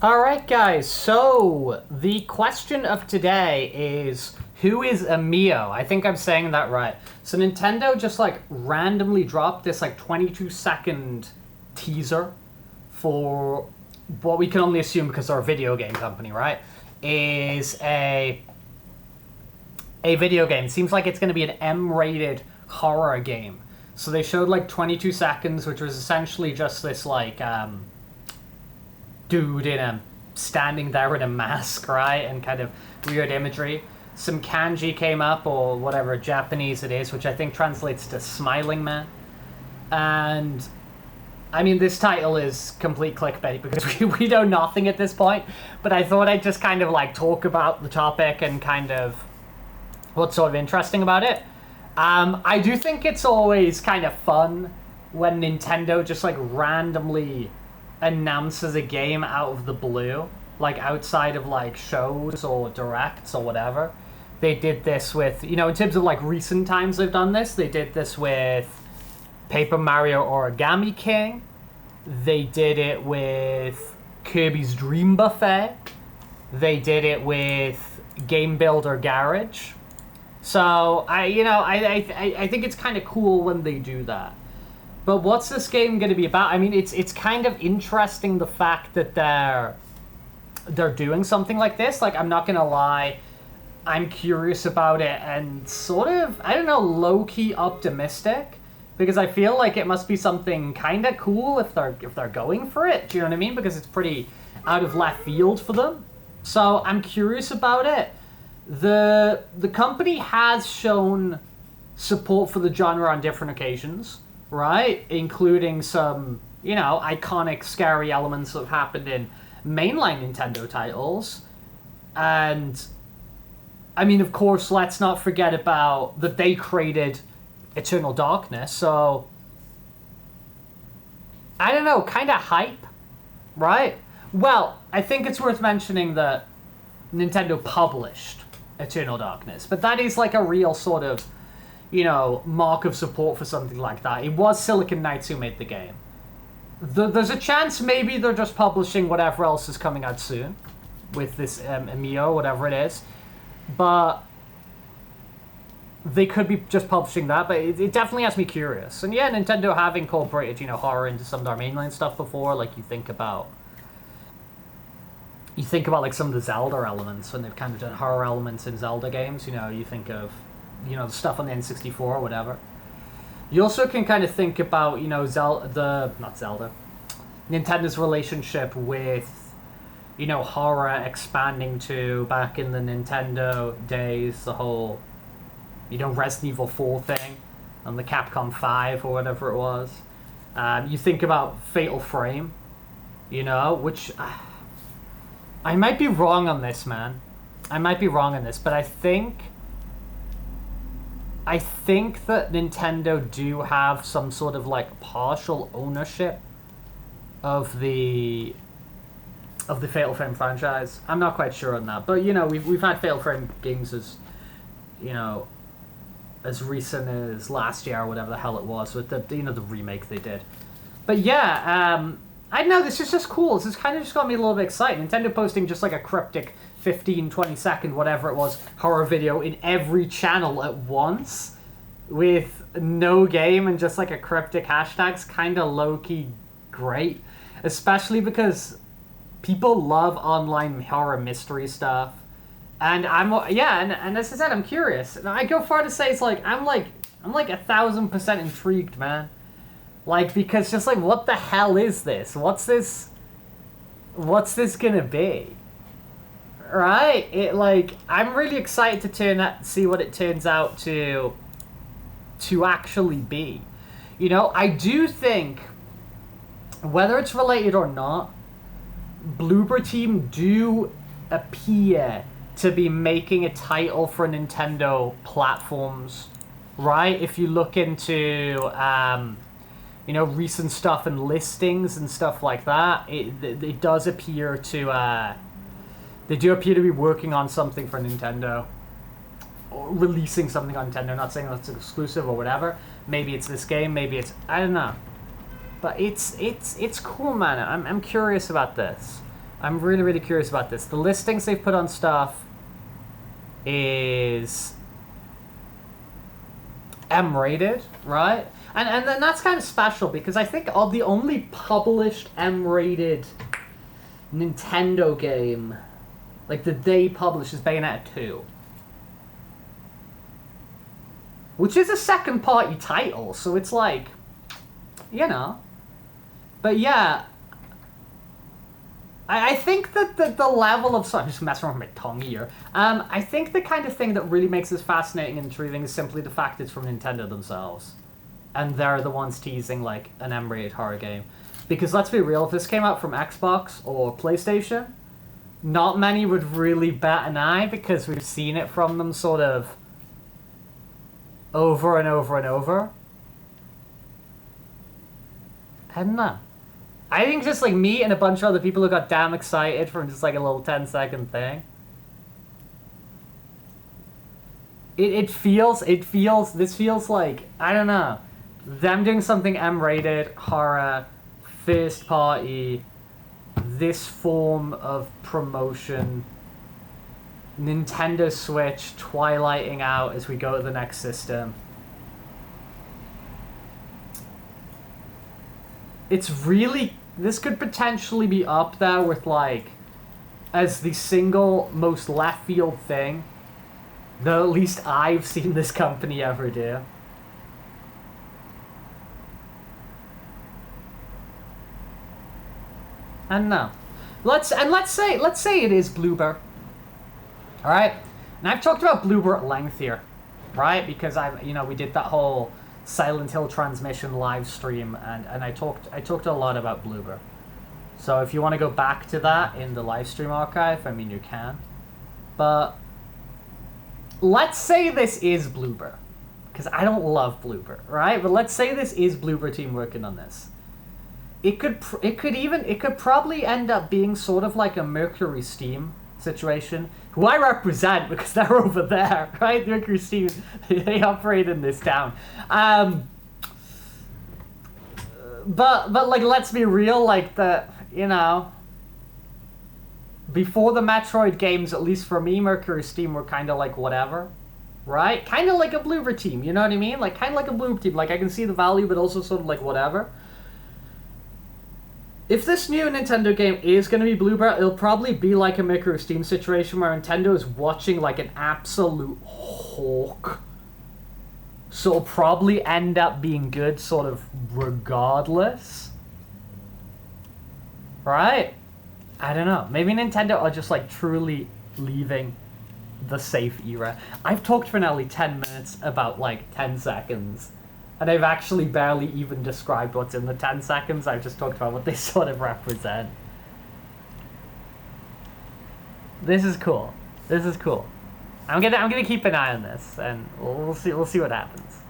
Alright guys, so the question of today is, who is emio? I think I'm saying that right. So Nintendo just like randomly dropped this like 22-second teaser for what we can only assume, because they're a video game company, right? Is a video game. Seems like it's going to be an M-rated horror game. So they showed like 22 seconds, which was essentially just this like dude standing there in a mask, right? And kind of weird imagery. Some kanji came up, or whatever Japanese it is, which I think translates to smiling man. And I mean, this title is complete clickbait because we know nothing at this point. But I thought I'd just kind of like talk about the topic and kind of what's sort of interesting about it. I do think it's always kind of fun when Nintendo just like randomly announces a game out of the blue, like outside of like shows or directs or whatever. They did this with, in terms of like recent times they've done this. They did this with Paper Mario Origami King. They did it with Kirby's Dream Buffet. They did it with Game Builder Garage. So I think it's kind of cool when they do that. But what's this game going to be about? I mean, it's kind of interesting, the fact that they're doing something like this. Like, I'm not going to lie, I'm curious about it and sort of, I don't know, low-key optimistic, because I feel like it must be something kind of cool if they're going for it. Do you know what I mean? Because it's pretty out of left field for them. So I'm curious about it. The company has shown support for the genre on different occasions, right? Including some, iconic scary elements that have happened in mainline Nintendo titles. And I mean, of course, let's not forget about that they created Eternal Darkness. So I don't know, kind of hype, right? Well, I think it's worth mentioning that Nintendo published Eternal Darkness, but that is like a real sort of, mark of support for something like that. It was Silicon Knights who made the game. There's a chance maybe they're just publishing whatever else is coming out soon with this emio, whatever it is. But they could be just publishing that, but it definitely has me curious. And yeah, Nintendo have incorporated, horror into some of their mainline stuff before. Like, you think about like some of the Zelda elements when they've kind of done horror elements in Zelda games. You think of, the stuff on the N64 or whatever. You also can kind of think about, Nintendo's relationship with, horror expanding to, back in the Nintendo days, the whole, Resident Evil 4 thing and the Capcom 5 or whatever it was. You think about Fatal Frame, which I might be wrong on this, man. I might be wrong on this, but I think that Nintendo do have some sort of like partial ownership of the Fatal Frame franchise. I'm not quite sure on that, but we've had Fatal Frame games as as recent as last year or whatever the hell it was, with the the remake they did. But yeah, I don't know, this is just cool. This has kind of just got me a little bit excited. Nintendo posting just like a cryptic 15, 20 second, whatever it was, horror video in every channel at once with no game and just like a cryptic hashtags, kind of low-key great. Especially because people love online horror mystery stuff. And and as I said, I'm curious. And I go far to say it's like, I'm like 1,000% intrigued, man. Like, because just like, what the hell is this? What's this gonna be? Right? It like, I'm really excited to see what it turns out to actually be. I do think, whether it's related or not, Bloober Team do appear to be making a title for Nintendo platforms, right? If you look into recent stuff and listings and stuff like that, it does appear to they do appear to be working on something for Nintendo, or releasing something on Nintendo. Not saying that's exclusive or whatever. Maybe it's this game, maybe it's, I don't know. But it's cool, man. I'm curious about this. I'm really, really curious about this. The listings they've put on stuff is M-rated, right? And then that's kind of special because I think all the only published M-rated Nintendo game, like that they publish, is Bayonetta 2. Which is a second-party title, so it's like, you know. But yeah, I think that the level of... Sorry, I'm just messing around with my tongue here. I think the kind of thing that really makes this fascinating and intriguing is simply the fact it's from Nintendo themselves. And they're the ones teasing, like, an M-rated horror game. Because let's be real, if this came out from Xbox or PlayStation, not many would really bat an eye because we've seen it from them sort of over and over and over. I don't know. I think just like me and a bunch of other people who got damn excited from just like a little 10-second thing. This feels like, I don't know, them doing something M-rated, horror, first party, this form of promotion, Nintendo Switch twilighting out as we go to the next system. It's really... This could potentially be up there with, like, as the single most left field thing that at least I've seen this company ever do. I don't know. Let's say it is Bloober. Alright? And I've talked about Bloober at length here. Right? Because we did that whole Silent Hill transmission live stream, and I talked a lot about Bloober. So if you want to go back to that in the live stream archive, I mean, you can. But let's say this is Bloober, because I don't love Bloober, right? But let's say this is Bloober team working on this. It could probably end up being sort of like a Mercury Steam situation, who I represent because they're over there, right? Mercury Steam, they operate in this town. But like, let's be real, like before the Metroid games, at least for me, Mercury Steam were kind of like whatever, right? Kind of like a Bloober team, you know what I mean? Like, kind of like a Bloober team. Like, I can see the value, but also sort of like whatever. If this new Nintendo game is going to be Bloober, it'll probably be like a Mercury Steam situation where Nintendo is watching like an absolute hawk. So it'll probably end up being good sort of regardless. Right? I don't know. Maybe Nintendo are just like truly leaving the safe era. I've talked for nearly 10 minutes about like 10 seconds. And I've actually barely even described what's in the 10 seconds. I've just talked about what they sort of represent. This is cool. This is cool. I'm gonna keep an eye on this, and we'll see what happens.